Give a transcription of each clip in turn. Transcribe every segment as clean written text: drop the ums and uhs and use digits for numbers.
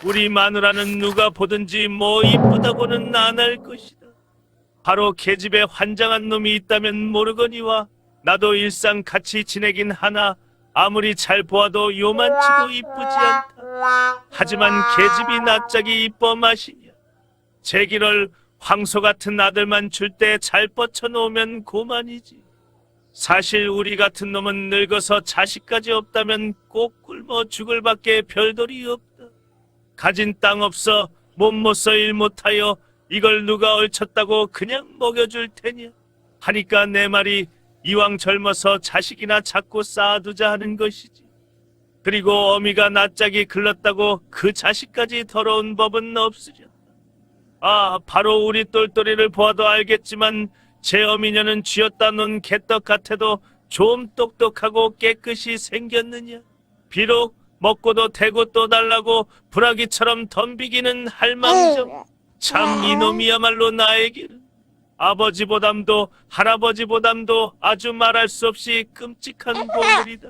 우리 마누라는 누가 보든지 뭐 이쁘다고는 안 할 것이다. 바로 계집에 환장한 놈이 있다면 모르거니와 나도 일상 같이 지내긴 하나 아무리 잘 보아도 요만치도 이쁘지 않다. 하지만 계집이 낯짝이 이뻐 마시냐. 제기를 황소 같은 아들만 줄 때 잘 뻗쳐놓으면 고만이지. 사실 우리 같은 놈은 늙어서 자식까지 없다면 꼭 굶어 죽을 밖에 별돌이 없다. 가진 땅 없어 몸 못 써 일 못하여 이걸 누가 얼쳤다고 그냥 먹여줄 테냐 하니까 내 말이 이왕 젊어서 자식이나 자꾸 쌓아두자 하는 것이지. 그리고 어미가 낯짝이 글렀다고 그 자식까지 더러운 법은 없으랴. 아, 바로 우리 똘똘이를 보아도 알겠지만 제 어미녀는 쥐었다 논 개떡 같아도 좀 똑똑하고 깨끗이 생겼느냐. 비록 먹고도 대고 또 달라고 불아기처럼 덤비기는 할망정. 참 이놈이야말로 나에게는 아버지보담도 할아버지보담도 아주 말할 수 없이 끔찍한 보물이다.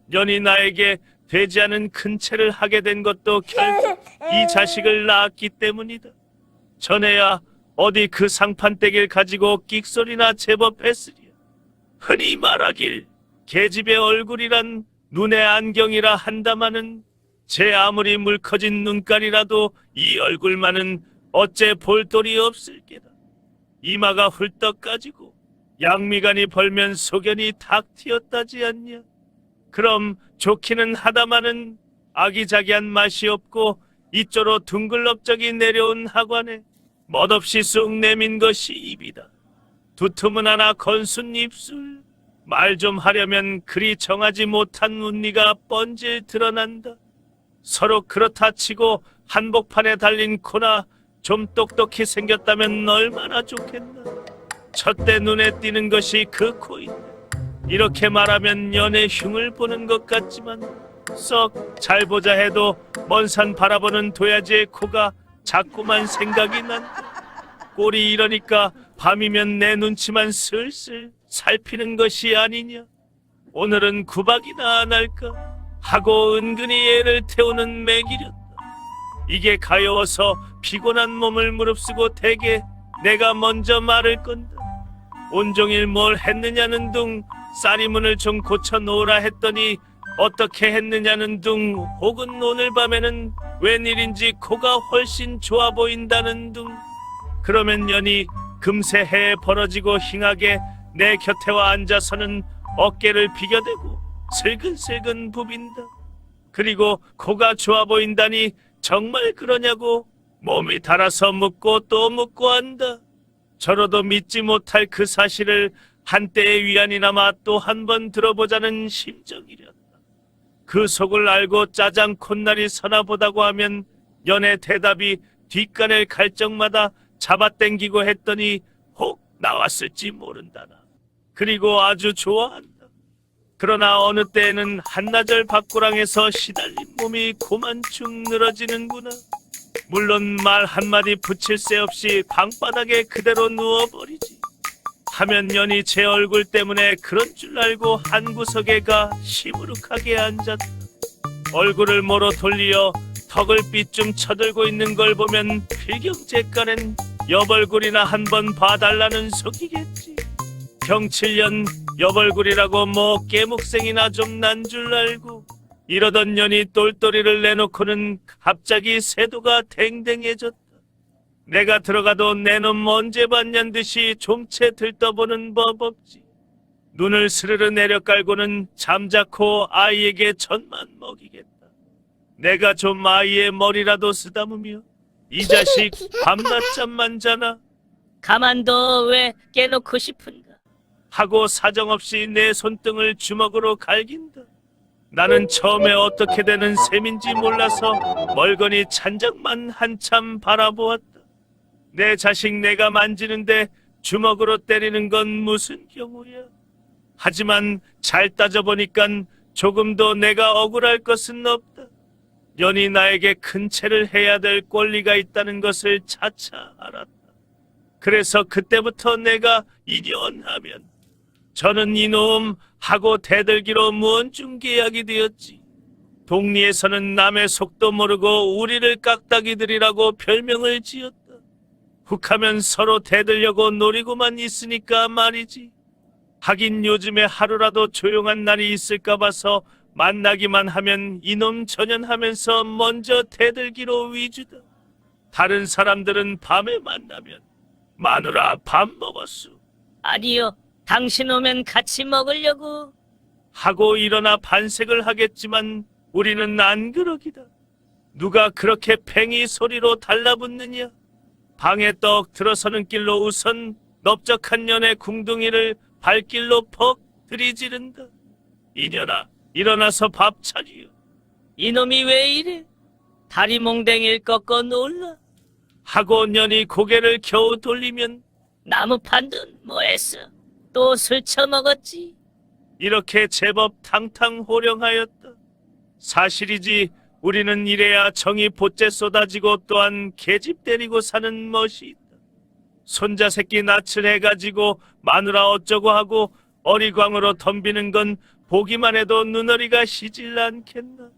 년이 나에게 되지 않은 큰 채를 하게 된 것도 결국 이 자식을 낳았기 때문이다. 전에야 어디 그 상판댁을 가지고 끽소리나 제법 했으랴. 흔히 말하길 계집의 얼굴이란 눈의 안경이라 한다마는 제 아무리 물커진 눈깔이라도 이 얼굴만은 어째 볼돌이 없을 게다. 이마가 훌떡 까지고 양미간이 벌면 소견이 탁 튀었다지 않냐. 그럼 좋기는 하다마는 아기자기한 맛이 없고 이쪽으로 둥글럽적이 내려온 하관에 멋없이 쑥 내민 것이 입이다. 두툼은 하나 건순 입술, 말 좀 하려면 그리 정하지 못한 운니가 뻔질 드러난다. 서로 그렇다 치고 한복판에 달린 코나 좀 똑똑히 생겼다면 얼마나 좋겠나. 첫때 눈에 띄는 것이 그 코인데 이렇게 말하면 연애 흉을 보는 것 같지만 썩 잘 보자 해도 먼 산 바라보는 도야지의 코가 자꾸만 생각이 난다. 꼴이 이러니까 밤이면 내 눈치만 슬슬 살피는 것이 아니냐. 오늘은 구박이나 안 할까 하고 은근히 애를 태우는 맥이렸다. 이게 가여워서 피곤한 몸을 무릅쓰고 대개 내가 먼저 말을 건다. 온종일 뭘 했느냐는 둥 쌀이문을 좀 고쳐놓으라 했더니 어떻게 했느냐는 둥 혹은 오늘 밤에는 웬일인지 코가 훨씬 좋아 보인다는 둥. 그러면 연이 금세 해에 벌어지고 힝하게 내 곁에 와 앉아서는 어깨를 비겨대고 슬근슬근 부빈다. 그리고 코가 좋아 보인다니 정말 그러냐고 몸이 달아서 묻고 또 묻고 한다. 저로도 믿지 못할 그 사실을 한때의 위안이나마 또 한 번 들어보자는 심정이렸다. 그 속을 알고 짜장 콧날이 서나보다고 하면 연의 대답이 뒷간을 갈 적마다 잡아당기고 했더니 혹 나왔을지 모른다나. 그리고 아주 좋아한다. 그러나 어느 때에는 한나절 밖구랑에서 시달린 몸이 고만충 늘어지는구나. 물론 말 한마디 붙일 새 없이 방바닥에 그대로 누워버리지. 하면 연이 제 얼굴 때문에 그런 줄 알고 한 구석에 가 시무룩하게 앉았다. 얼굴을 모로 돌리어 턱을 삐쯤 쳐들고 있는 걸 보면 필경제간엔 옆얼굴이나 한번 봐달라는 속이겠지. 경칠년 옆얼굴이라고 뭐 깨묵생이나 좀 난 줄 알고 이러던 년이 똘똘이를 내놓고는 갑자기 세도가 댕댕해졌다. 내가 들어가도 내 놈 언제 봤냔 듯이 좀채 들떠보는 법 없지. 눈을 스르르 내려깔고는 잠자코 아이에게 젖만 먹이겠다. 내가 좀 아이의 머리라도 쓰다무며 이 자식 밤낮잠만 자나 가만둬. 왜 깨놓고 싶은가? 하고 사정없이 내 손등을 주먹으로 갈긴다. 나는 처음에 어떻게 되는 셈인지 몰라서 멀거니 찬장만 한참 바라보았다. 내 자식 내가 만지는데 주먹으로 때리는 건 무슨 경우야. 하지만 잘 따져보니깐 조금도 내가 억울할 것은 없다. 연이 나에게 큰 채를 해야 될 권리가 있다는 것을 차차 알았다. 그래서 그때부터 내가 이년하면 저는 이놈 하고 대들기로 무언중 계약이 되었지. 동리에서는 남의 속도 모르고 우리를 깍딱이들이라고 별명을 지었다. 훅하면 서로 대들려고 노리고만 있으니까 말이지. 하긴 요즘에 하루라도 조용한 날이 있을까 봐서 만나기만 하면 이놈 전연하면서 먼저 대들기로 위주다. 다른 사람들은 밤에 만나면 마누라 밥 먹었수 아니요. 당신 오면 같이 먹으려고. 하고 일어나 반색을 하겠지만 우리는 안 그러기다. 누가 그렇게 팽이 소리로 달라붙느냐. 방에 떡 들어서는 길로 우선 넓적한 년의 궁둥이를 발길로 퍽 들이지른다. 이년아, 일어나서 밥 차리요. 이놈이 왜 이래? 다리 몽댕이를 꺾어 놀라. 하고 년이 고개를 겨우 돌리면 나무 판돈 뭐했어? 또 술 처먹었지? 이렇게 제법 탕탕호령하였다. 사실이지 우리는 이래야 정이 pot제 쏟아지고 또한 계집 때리고 사는 멋이 있다. 손자 새끼 낯을 해가지고 마누라 어쩌고 하고 어리광으로 덤비는 건 보기만 해도 눈어리가 시질 않겠나.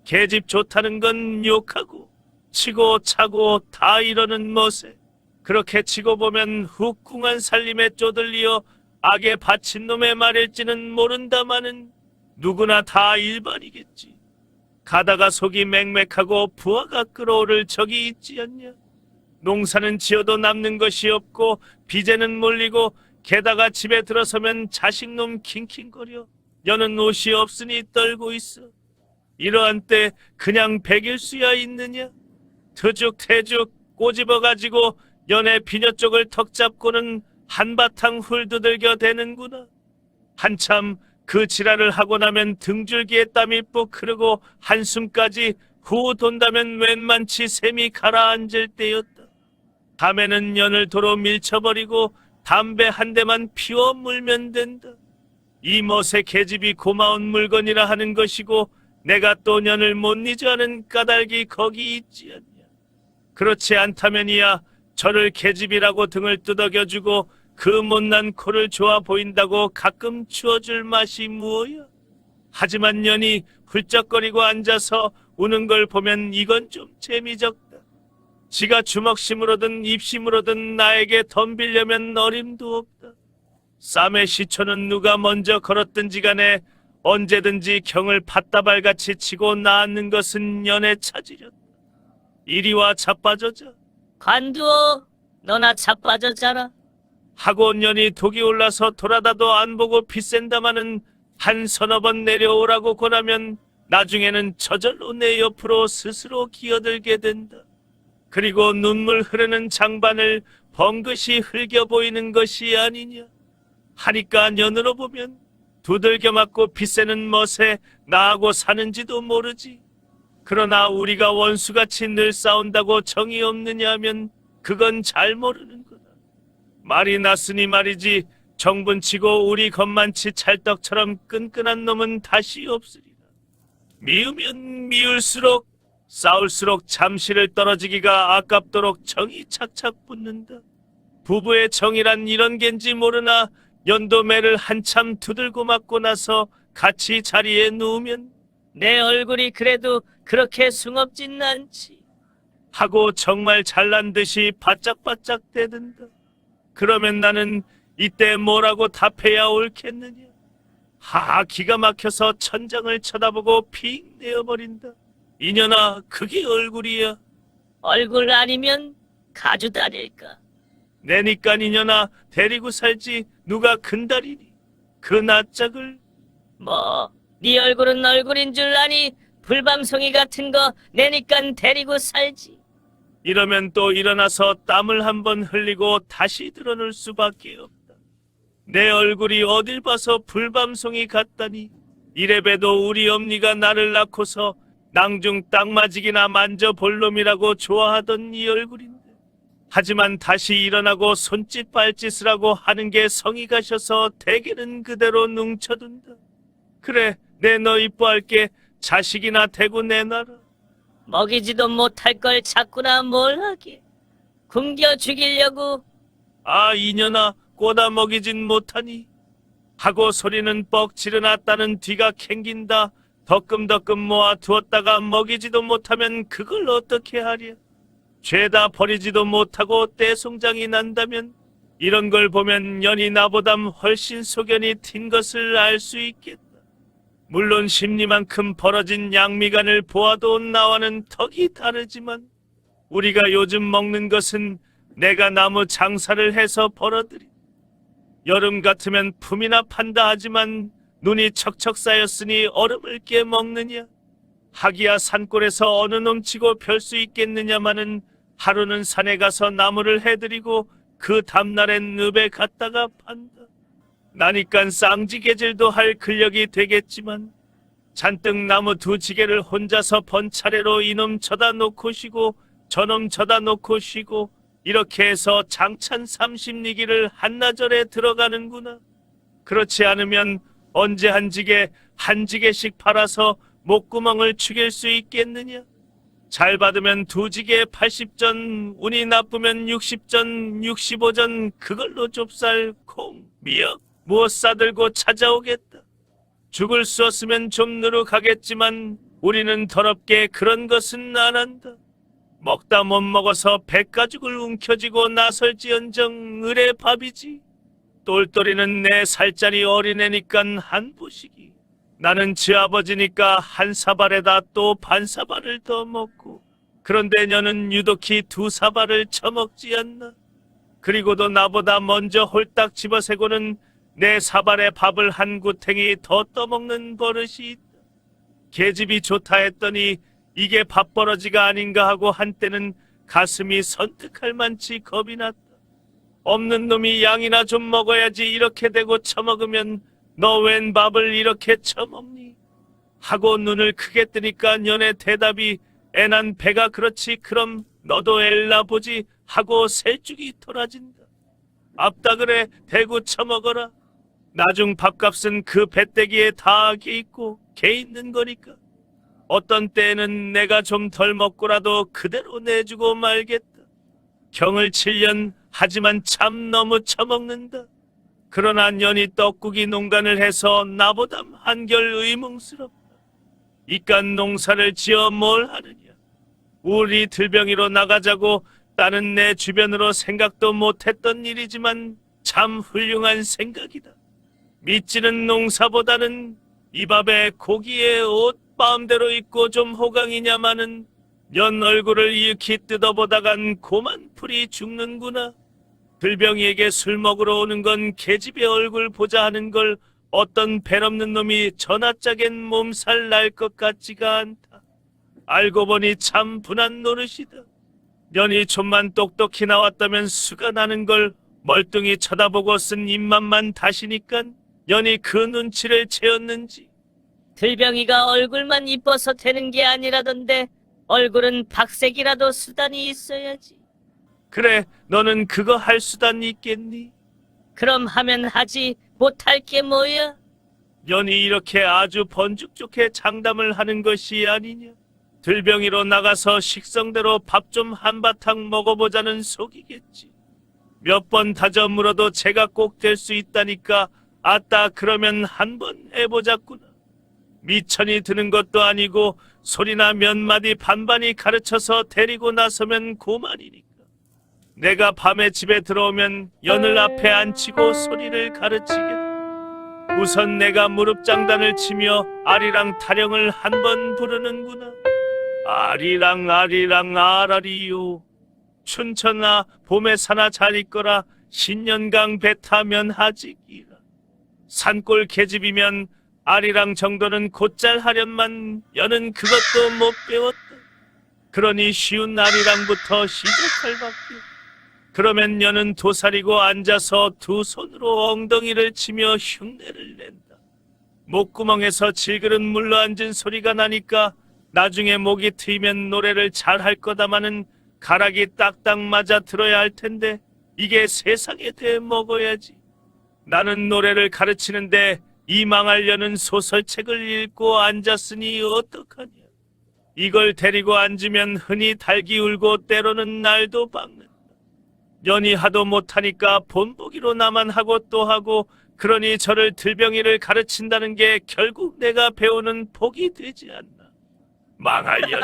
계집 좋다는 건 욕하고 치고 차고 다 이러는 멋에 그렇게 치고 보면 훅궁한 살림에 쪼들리어 악에 바친 놈의 말일지는 모른다마는 누구나 다 일반이겠지. 가다가 속이 맹맥하고 부하가 끓어오를 적이 있지 않냐. 농사는 지어도 남는 것이 없고 빚에는 몰리고 게다가 집에 들어서면 자식놈 킹킹거려 여는 옷이 없으니 떨고 있어. 이러한 때 그냥 백일 수야 있느냐. 트죽태죽 꼬집어가지고 연의 비녀 쪽을 턱 잡고는 한바탕 훌두들겨 대는구나. 한참 그 지랄을 하고 나면 등줄기에 땀이 뿍 흐르고 한숨까지 후 돈다면 웬만치 샘이 가라앉을 때였다. 밤에는 연을 도로 밀쳐버리고 담배 한 대만 피워 물면 된다. 이 멋의 계집이 고마운 물건이라 하는 것이고 내가 또 년을 못 잊어하는 까닭이 거기 있지 않냐. 그렇지 않다면이야 저를 계집이라고 등을 두덕여주고 그 못난 코를 좋아 보인다고 가끔 주어줄 맛이 무엇이야. 하지만 년이 훌쩍거리고 앉아서 우는 걸 보면 이건 좀 재미적다. 지가 주먹심으로든 입심으로든 나에게 덤비려면 어림도 없다. 쌈의 시초는 누가 먼저 걸었든지 간에 언제든지 경을 팥다발같이 치고 낳는 것은 년의 차지렸다. 이리와 자빠져자. 관두어. 너나 자빠져 자라. 하고 년이 독이 올라서 돌아다도 안 보고 비센다마는 한 서너 번 내려오라고 권하면 나중에는 저절로 내 옆으로 스스로 기어들게 된다. 그리고 눈물 흐르는 장반을 번긋이 흘겨 보이는 것이 아니냐 하니까 년으로 보면 두들겨 맞고 비세는 멋에 나하고 사는지도 모르지. 그러나 우리가 원수같이 늘 싸운다고 정이 없느냐 하면 그건 잘 모르는 거다. 말이 났으니 말이지 정분치고 우리 것만치 찰떡처럼 끈끈한 놈은 다시 없으리라. 미우면 미울수록 싸울수록 잠시를 떨어지기가 아깝도록 정이 착착 붙는다. 부부의 정이란 이런 겐지 모르나 연도매를 한참 두들고 맞고 나서 같이 자리에 누우면 내 얼굴이 그래도 그렇게 숭업진 않지. 하고 정말 잘난 듯이 바짝바짝 대든다. 그러면 나는 이때 뭐라고 답해야 옳겠느냐. 하하 기가 막혀서 천장을 쳐다보고 핑 내어버린다. 이년아 그게 얼굴이야. 얼굴 아니면 가주다릴까. 내니까 이년아 데리고 살지 누가 큰다리니. 그 낯짝을. 뭐, 네 얼굴은 얼굴인 줄 아니 불밤송이 같은 거 내니깐 데리고 살지. 이러면 또 일어나서 땀을 한번 흘리고 다시 드러눌 수밖에 없다. 내 얼굴이 어딜 봐서 불밤송이 같다니. 이래봬도 우리 엄니가 나를 낳고서 낭중 딱 맞이기나 만져볼 놈이라고 좋아하던 이 얼굴인데. 하지만 다시 일어나고 손짓 발짓을 하고 하는 게 성이 가셔서 대개는 그대로 뭉쳐둔다. 그래, 내 너 이뻐할게. 자식이나 대고 내놔라. 먹이지도 못할 걸 자꾸나 뭘 하게. 굶겨 죽이려고. 아 이년아 꼬다 먹이진 못하니. 하고 소리는 뻑 지르났다는 뒤가 캥긴다. 덕금덕금 모아 두었다가 먹이지도 못하면 그걸 어떻게 하랴? 죄다 버리지도 못하고 떼송장이 난다면 이런 걸 보면 년이 나보담 훨씬 소견이 튄 것을 알 수 있겠다. 물론 심리만큼 벌어진 양미간을 보아도 나와는 턱이 다르지만 우리가 요즘 먹는 것은 내가 나무 장사를 해서 벌어들인 여름 같으면 품이나 판다 하지만 눈이 척척 쌓였으니 얼음을 깨 먹느냐? 하기야 산골에서 어느 놈치고 별 수 있겠느냐마는 하루는 산에 가서 나무를 해드리고 그 다음날엔 늪에 갔다가 판다. 나니깐 쌍지개질도 할 근력이 되겠지만 잔뜩 나무 두 지개를 혼자서 번차례로 이놈 저다 놓고 쉬고 저놈 저다 놓고 쉬고 이렇게 해서 장찬 30리기를 한나절에 들어가는구나. 그렇지 않으면 언제 한 지개씩 팔아서 목구멍을 죽일 수 있겠느냐? 잘 받으면 두 지개에 80전, 운이 나쁘면 60전, 65전 그걸로 좁쌀, 콩, 미역 무엇 싸들고 찾아오겠다. 죽을 수 없으면 좀 누룩하겠지만 우리는 더럽게 그런 것은 안 한다. 먹다 못 먹어서 배가죽을 움켜쥐고 나설지언정 을의 밥이지. 똘똘이는 내 살짜리 어린애니깐 한 부식이. 나는 지아버지니까 한 사발에다 또 반 사발을 더 먹고 그런데 너는 유독히 두 사발을 처먹지 않나? 그리고도 나보다 먼저 홀딱 집어세고는 내 사발에 밥을 한 구탱이 더 떠먹는 버릇이 있다. 계집이 좋다 했더니 이게 밥버러지가 아닌가 하고 한때는 가슴이 선뜩할 만치 겁이 났다. 없는 놈이 양이나 좀 먹어야지 이렇게 되고 처먹으면 너 웬 밥을 이렇게 처먹니? 하고 눈을 크게 뜨니까 년의 대답이 애난 배가 그렇지 그럼 너도 엘나 보지 하고 셀쭉이 돌아진다. 앞다 그래 대구 처먹어라. 나중 밥값은 그 배때기에 다 게 있고 개 있는 거니까. 어떤 때에는 내가 좀 덜 먹고라도 그대로 내주고 말겠다. 경을 7년 하지만 참 너무 처먹는다. 그러나 년이 떡국이 농간을 해서 나보담 한결 의문스럽다. 이깟 농사를 지어 뭘 하느냐. 우리 들병이로 나가자고 따는 내 주변으로 생각도 못했던 일이지만 참 훌륭한 생각이다. 미치는 농사보다는 이 밥에 고기에 옷 마음대로 입고 좀 호강이냐마는 년 얼굴을 이윽히 뜯어보다간 고만 풀이 죽는구나. 들병이에게 술 먹으러 오는 건 계집의 얼굴 보자 하는 걸 어떤 배없는 놈이 전화짝엔 몸살 날 것 같지가 않다. 알고 보니 참 분한 노릇이다. 년이 좀만 똑똑히 나왔다면 수가 나는 걸 멀뚱히 쳐다보고 쓴 입맛만 다시니깐 년이 그 눈치를 채웠는지. 들병이가 얼굴만 이뻐서 되는 게 아니라던데 얼굴은 박색이라도 수단이 있어야지. 그래, 너는 그거 할 수단이 있겠니? 그럼 하면 하지 못할 게 뭐야? 년이 이렇게 아주 번죽 좋게 장담을 하는 것이 아니냐? 들병이로 나가서 식성대로 밥 좀 한바탕 먹어보자는 속이겠지. 몇 번 다져 물어도 제가 꼭 될 수 있다니까 아따 그러면 한번 해보자꾸나. 미천이 드는 것도 아니고 소리나 몇 마디 반반이 가르쳐서 데리고 나서면 고만이니까. 내가 밤에 집에 들어오면 연을 앞에 앉히고 소리를 가르치겠다. 우선 내가 무릎 장단을 치며 아리랑 타령을 한 번 부르는구나. 아리랑 아리랑 아라리요. 춘천아 봄에 사나 잘 있거라. 신년강 배 타면 하지기라. 산골 계집이면 아리랑 정도는 곧잘 하련만 여는 그것도 못 배웠다. 그러니 쉬운 아리랑부터 시작할 밖에. 그러면 여는 도사리고 앉아서 두 손으로 엉덩이를 치며 흉내를 낸다. 목구멍에서 질그릇 물러앉은 소리가 나니까 나중에 목이 트이면 노래를 잘할 거다마는 가락이 딱딱 맞아 들어야 할 텐데 이게 세상에 대해 먹어야지. 나는 노래를 가르치는데 이 망할려는 소설책을 읽고 앉았으니 어떡하냐. 이걸 데리고 앉으면 흔히 닭이 울고 때로는 날도 박는다. 년이 하도 못하니까 본보기로 나만 하고 또 하고 그러니 저를 들병이를 가르친다는 게 결국 내가 배우는 복이 되지 않나. 망할년,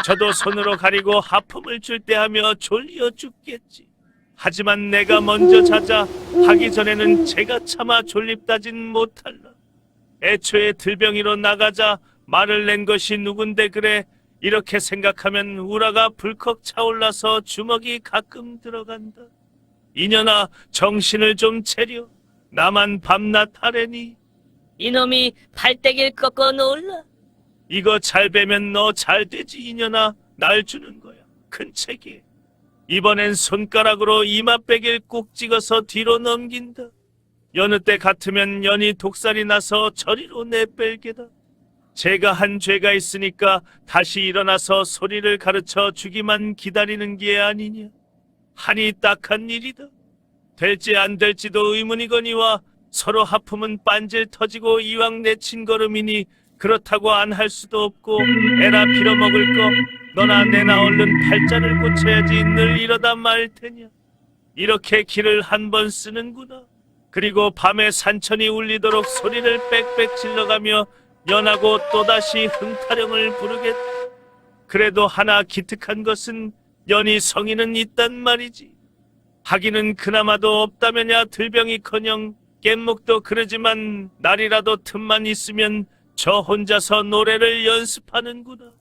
저도 손으로 가리고 하품을 줄 때 하며 졸려 죽겠지. 하지만 내가 먼저 자자 하기 전에는 제가 차마 졸립다진 못할라. 애초에 들병이로 나가자 말을 낸 것이 누군데 그래. 이렇게 생각하면 우라가 불컥 차올라서 주먹이 가끔 들어간다. 이년아, 정신을 좀 차려. 나만 밤낮 하래니. 이놈이 발대기를 꺾어 놓을라. 이거 잘 베면 너 잘 되지 이년아. 날 주는 거야. 큰 책에. 이번엔 손가락으로 이마빼기를 꾹 찍어서 뒤로 넘긴다. 여느 때 같으면 연이 독살이 나서 저리로 내뺄게다. 제가 한 죄가 있으니까 다시 일어나서 소리를 가르쳐 주기만 기다리는 게 아니냐. 하니 딱한 일이다. 될지 안 될지도 의문이거니와 서로 하품은 빤질 터지고 이왕 내친 걸음이니 그렇다고 안 할 수도 없고 에라 빌어먹을 거 너나 내나 얼른 팔자를 고쳐야지 늘 이러다 말 테냐. 이렇게 기를 한 번 쓰는구나. 그리고 밤에 산천이 울리도록 소리를 빽빽 질러가며 연하고 또다시 흥타령을 부르겠다. 그래도 하나 기특한 것은 연이 성의는 있단 말이지. 하기는 그나마도 없다면야 들병이커녕 깻목도 그러지만 날이라도 틈만 있으면 저 혼자서 노래를 연습하는구나.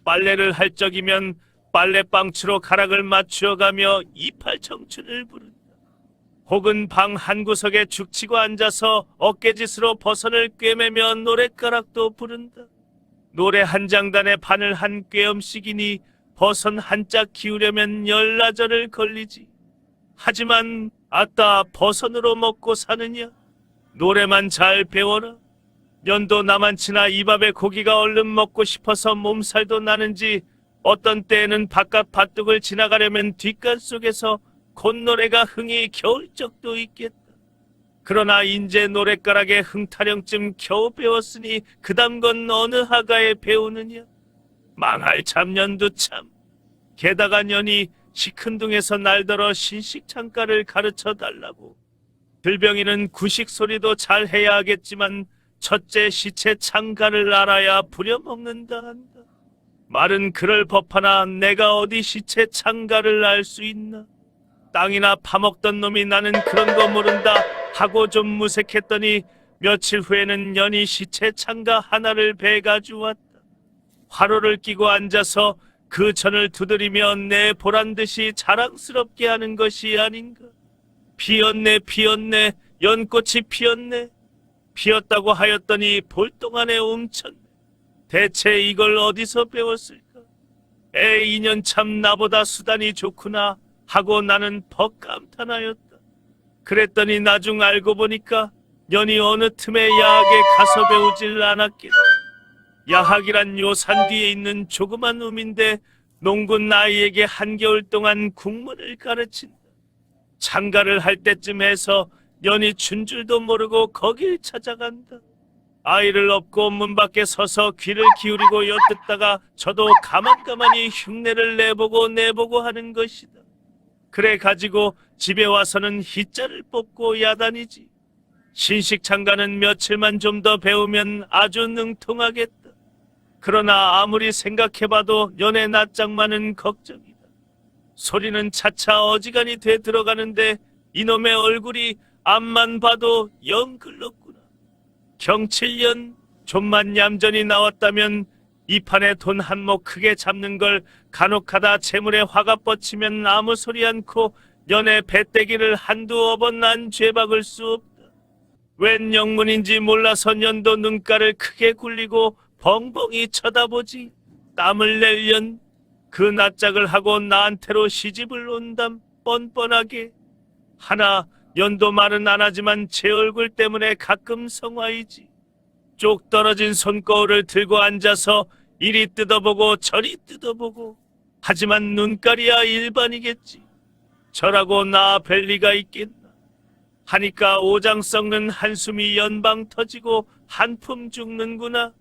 빨래를 할 적이면 빨래방추로 가락을 맞추어가며 이팔청춘을 부른다. 혹은 방 한구석에 죽치고 앉아서 어깨짓으로 버선을 꿰매며 노랫가락도 부른다. 노래 한 장단에 바늘 한 꿰엄씩이니 버선 한 짝 키우려면 열나절을 걸리지. 하지만 아따 버선으로 먹고 사느냐? 노래만 잘 배워라. 년도 나만치나 이 밥에 고기가 얼른 먹고 싶어서 몸살도 나는지 어떤 때에는 바깥 밭둑을 지나가려면 뒷간 속에서 콧노래가 흥이 겨울 적도 있겠다. 그러나 인제 노랫가락에 흥타령쯤 겨우 배웠으니 그다음 건 어느 하가에 배우느냐. 망할 참년도 참. 게다가 년이 시큰둥에서 날더러 신식창가를 가르쳐 달라고. 들병이는 구식 소리도 잘 해야 하겠지만 첫째 시체 창가를 알아야 부려먹는다 한다. 말은 그럴 법하나 내가 어디 시체 창가를 알 수 있나. 땅이나 파먹던 놈이 나는 그런 거 모른다 하고 좀 무색했더니 며칠 후에는 연이 시체 창가 하나를 베가주었다. 화로를 끼고 앉아서 그 전을 두드리며 내 보란듯이 자랑스럽게 하는 것이 아닌가. 피었네 피었네 연꽃이 피었네. 피었다고 하였더니 볼동안에 움쳤네. 대체 이걸 어디서 배웠을까? 에이 이년 참 나보다 수단이 좋구나 하고 나는 퍽 감탄하였다. 그랬더니 나중 알고 보니까 년이 어느 틈에 야학에 가서 배우질 않았겠다. 야학이란 요 산 뒤에 있는 조그만 음인데 농군 아이에게 한겨울 동안 국문을 가르친다. 창가를 할 때쯤 해서 년이 춘 줄도 모르고 거길 찾아간다. 아이를 업고 문 밖에 서서 귀를 기울이고 엿듣다가 저도 가만가만히 흉내를 내보고 하는 것이다. 그래 가지고 집에 와서는 희자를 뽑고 야단이지. 신식창가는 며칠만 좀 더 배우면 아주 능통하겠다. 그러나 아무리 생각해봐도 연애 낯장만은 걱정이다. 소리는 차차 어지간히 돼 들어가는데 이놈의 얼굴이 앞만 봐도 영 글렀구나. 경칠년 좀만 얌전히 나왔다면 이 판에 돈 한 몫 크게 잡는 걸 간혹하다 재물에 화가 뻗치면 아무 소리 않고 연애 배때기를 한두 어번 난 죄박을 수 없다. 웬 영문인지 몰라서 년도 눈가를 크게 굴리고 벙벙이 쳐다보지. 땀을 낼련 그 낯짝을 하고 나한테로 시집을 온담 뻔뻔하게. 하나 연도 말은 안 하지만 제 얼굴 때문에 가끔 성화이지. 쪽 떨어진 손거울을 들고 앉아서 이리 뜯어보고 저리 뜯어보고. 하지만 눈깔이야 일반이겠지. 저라고 나 뵐 리가 있겠나. 하니까 오장 썩는 한숨이 연방 터지고 한품 죽는구나.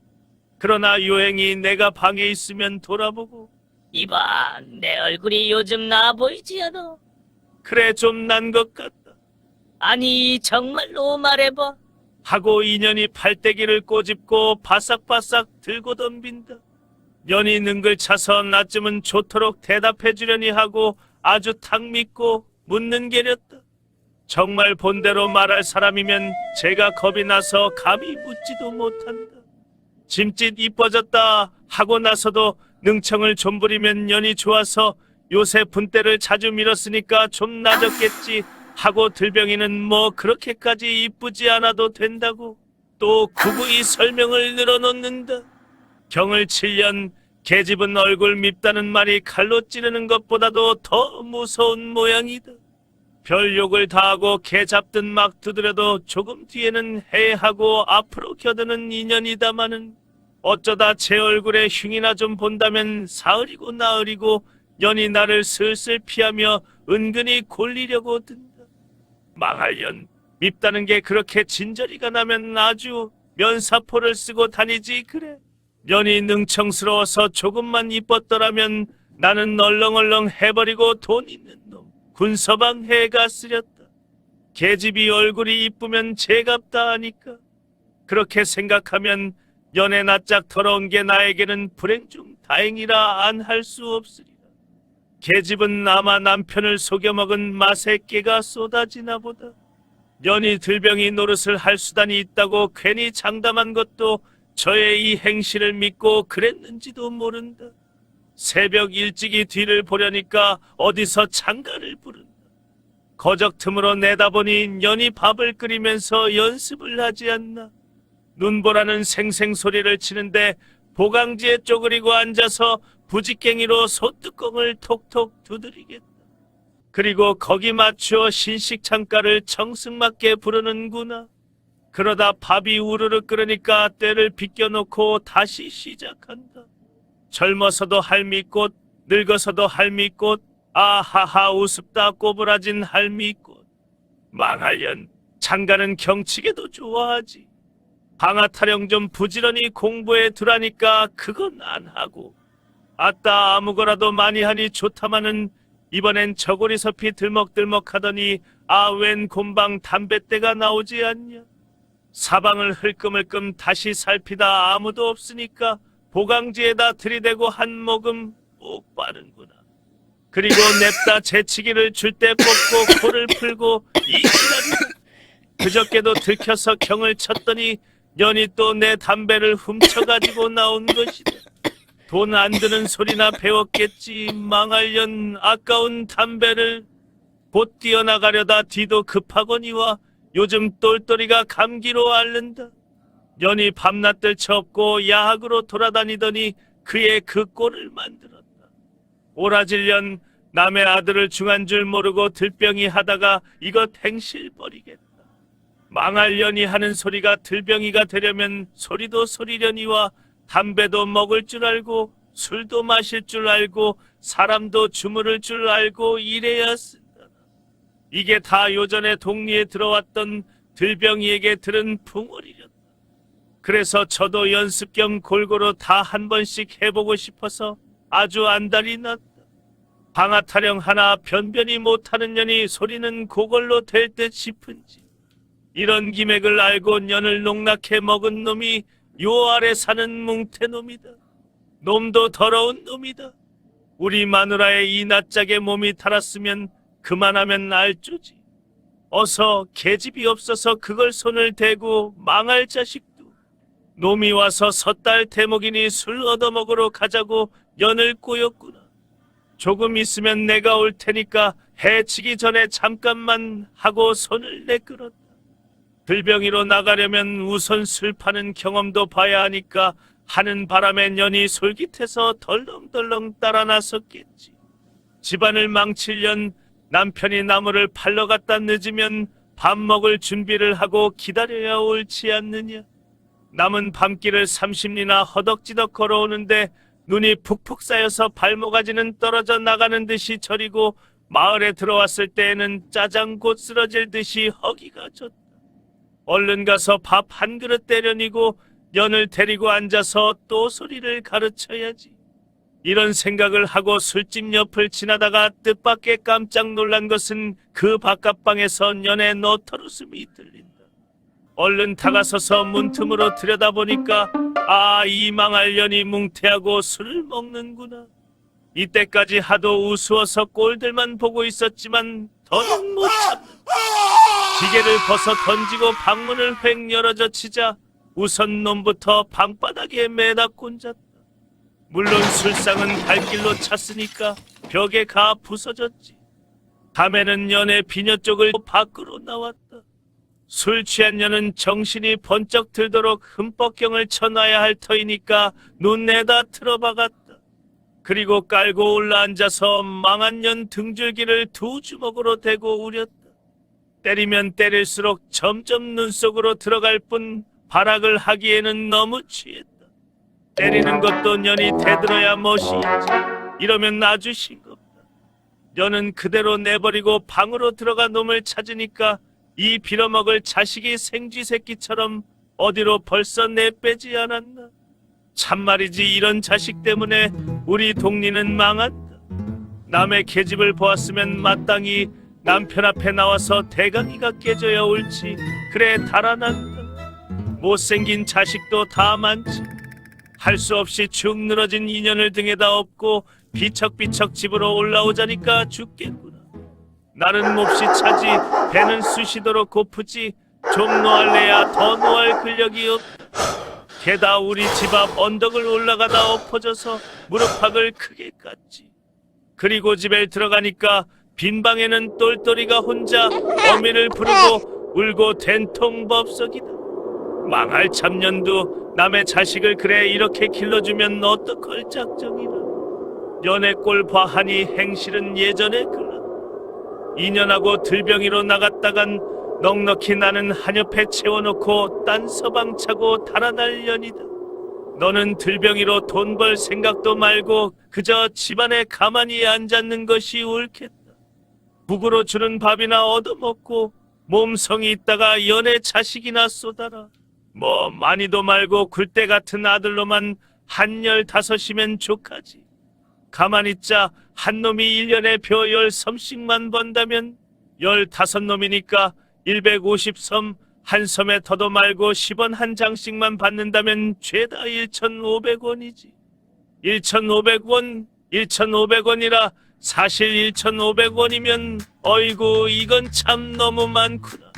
그러나 요행이 내가 방에 있으면 돌아보고. 이봐, 내 얼굴이 요즘 나아 보이지 않아? 그래 좀 난 것 같다. 아니, 정말로 말해봐. 하고 인연이 팔대기를 꼬집고 바싹바싹 들고 덤빈다. 연이 능글차서 나쯤은 좋도록 대답해 주려니 하고 아주 탁 믿고 묻는 게렸다. 정말 본대로 말할 사람이면 제가 겁이 나서 감히 묻지도 못한다. 짐짓 이뻐졌다 하고 나서도 능청을 좀 부리면 연이 좋아서 요새 분대를 자주 밀었으니까 좀 나아졌겠지 하고 들병이는 뭐 그렇게까지 이쁘지 않아도 된다고 또 구구이 설명을 늘어놓는다. 경을 7년 계집은 얼굴 밉다는 말이 칼로 찌르는 것보다도 더 무서운 모양이다. 별 욕을 다하고 개 잡듯 막 두드려도 조금 뒤에는 해하고 앞으로 겨드는 인연이다마는 어쩌다 제 얼굴에 흉이나 좀 본다면 사흘이고 나흘이고 연이 나를 슬슬 피하며 은근히 골리려고 든다. 망할 년, 밉다는 게 그렇게 진저리가 나면 아주 면사포를 쓰고 다니지 그래. 연이 능청스러워서 조금만 이뻤더라면 나는 얼렁얼렁 해버리고 돈 있는 놈 군서방 해가 쓰렸다. 계집이 얼굴이 이쁘면 제갑다 하니까 그렇게 생각하면 연애 낯짝 더러운 게 나에게는 불행 중 다행이라 안 할 수 없으리라. 계집은 아마 남편을 속여먹은 맛의 깨가 쏟아지나 보다. 연이 들병이 노릇을 할 수단이 있다고 괜히 장담한 것도 저의 이 행실을 믿고 그랬는지도 모른다. 새벽 일찍이 뒤를 보려니까 어디서 창가를 부른다. 거적 틈으로 내다보니 연이 밥을 끓이면서 연습을 하지 않나. 눈보라는 생생소리를 치는데 보강지에 쪼그리고 앉아서 부직갱이로 소뚜껑을 톡톡 두드리겠다. 그리고 거기 맞추어 신식 창가를 청승맞게 부르는구나. 그러다 밥이 우르르 끓으니까 때를 비껴놓고 다시 시작한다. 젊어서도 할미꽃, 늙어서도 할미꽃, 아하하 우습다 꼬부라진 할미꽃. 망할년, 장가는 경치게도 좋아하지. 방아타령 좀 부지런히 공부해 두라니까 그건 안 하고. 아따 아무거라도 많이 하니 좋다마는 이번엔 저고리서피 들먹들먹 하더니 웬 곰방 담뱃대가 나오지 않냐. 사방을 흘끔흘끔 다시 살피다 아무도 없으니까 보강지에다 들이대고 한 모금 꼭 빠는구나. 그리고 냅다 재치기를 줄 때 뽑고 코를 풀고 이 기다리. 그저께도 들켜서 경을 쳤더니 연이 또 내 담배를 훔쳐가지고 나온 것이다. 돈 안 드는 소리나 배웠겠지. 망할 년 아까운 담배를. 곧 뛰어나가려다 뒤도 급하거니와 요즘 똘똘이가 감기로 앓는다. 연이 밤낮 들쳐 없고 야학으로 돌아다니더니 그의 그 꼴을 만들었다. 오라질년 남의 아들을 중한 줄 모르고 들병이 하다가 이것 행실 버리겠다. 망할 년이 하는 소리가 들병이가 되려면 소리도 소리려니와 담배도 먹을 줄 알고 술도 마실 줄 알고 사람도 주무를 줄 알고 이래야 쓴다. 이게 다 요전에 동리에 들어왔던 들병이에게 들은 풍월이렸다. 그래서 저도 연습 겸 골고루 다 한 번씩 해보고 싶어서 아주 안달이 났다. 방아타령 하나 변변히 못하는 년이 소리는 그걸로 될 듯 싶은지. 이런 기맥을 알고 년을 농락해 먹은 놈이 요 아래 사는 뭉태놈이다. 놈도 더러운 놈이다. 우리 마누라의 이 낯짝에 몸이 달았으면 그만하면 알조지. 어서 계집이 없어서 그걸 손을 대고 망할 자식도. 놈이 와서 섣달 대목이니 술 얻어먹으러 가자고 연을 꼬였구나. 조금 있으면 내가 올 테니까 해치기 전에 잠깐만 하고 손을 내끌었다. 들병이로 나가려면 우선 술 파는 경험도 봐야 하니까 하는 바람에 년이 솔깃해서 덜렁덜렁 따라 나섰겠지. 집안을 망치려는 남편이 나무를 팔러 갔다 늦으면 밥 먹을 준비를 하고 기다려야 옳지 않느냐. 남은 밤길을 30리나 허덕지덕 걸어오는데 눈이 푹푹 쌓여서 발모가지는 떨어져 나가는 듯이 저리고 마을에 들어왔을 때에는 짜장 곧 쓰러질 듯이 허기가 졌다. 얼른 가서 밥 한 그릇 때려니고 연을 데리고 앉아서 또 소리를 가르쳐야지. 이런 생각을 하고 술집 옆을 지나다가 뜻밖의 깜짝 놀란 것은 그 바깥방에서 연의 너털웃음이 들린다. 얼른 다가서서 문틈으로 들여다보니까 이 망할 년이 뭉태하고 술을 먹는구나. 이때까지 하도 우스워서 꼴들만 보고 있었지만 더는 못 참는다. 기계를 벗어 던지고 방문을 획 열어젖히자 우선 놈부터 방바닥에 매다 꼰졌다. 물론 술상은 발길로 찼으니까 벽에 가 부서졌지. 다음에는 연의 비녀 쪽을 밖으로 나왔다. 술 취한 년은 정신이 번쩍 들도록 흠뻑경을 쳐놔야 할 터이니까 눈에다 틀어박았다. 그리고 깔고 올라앉아서 망한 년 등줄기를 두 주먹으로 대고 우렸다. 때리면 때릴수록 점점 눈 속으로 들어갈 뿐 발악을 하기에는 너무 취했다. 때리는 것도 년이 대들어야 멋이지. 이러면 아주 싱겁다. 년은 그대로 내버리고 방으로 들어가 놈을 찾으니까 이 빌어먹을 자식이 생쥐새끼처럼 어디로 벌써 내빼지 않았나. 참말이지 이런 자식 때문에 우리 동리는 망한다. 남의 계집을 보았으면 마땅히 남편 앞에 나와서 대강이가 깨져야 옳지. 그래 달아난다. 못생긴 자식도 다 많지. 할 수 없이 축 늘어진 인연을 등에다 업고 비척비척 집으로 올라오자니까 죽겠구나. 나는 몹시 차지 배는 쑤시도록 고프지. 좀 노할래야 더 노할 근력이 없다. 게다 우리 집 앞 언덕을 올라가다 엎어져서 무릎팍을 크게 깠지. 그리고 집에 들어가니까 빈 방에는 똘똘이가 혼자 어미를 부르고 울고 된통법석이다. 망할 참년도 남의 자식을 그래 이렇게 길러주면 어떡할 작정이라. 연애 꼴 봐하니 행실은 예전에 그렇다. 2년하고 들병이로 나갔다간 넉넉히 나는 한 옆에 채워놓고 딴 서방 차고 달아날 년이다. 너는 들병이로 돈 벌 생각도 말고 그저 집안에 가만히 앉았는 것이 옳겠다. 북으로 주는 밥이나 얻어먹고 몸성이 있다가 연애 자식이나 쏟아라. 뭐 많이도 말고 굴대 같은 아들로만 한 15이면 족하지. 가만히 있자 한 놈이 1년에 벼 10섬씩만 번다면 15놈이니까 150섬, 한 섬에 더도 말고 10원 한 장씩만 받는다면 죄다 1,500원이지. 1,500원, 1,500원이라 사실 1,500원이면 어이구 이건 참 너무 많구나.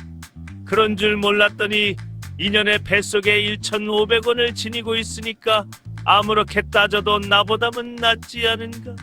그런 줄 몰랐더니 2년의 뱃속에 1,500원을 지니고 있으니까 아무렇게 따져도 나보다는 낫지 않은가.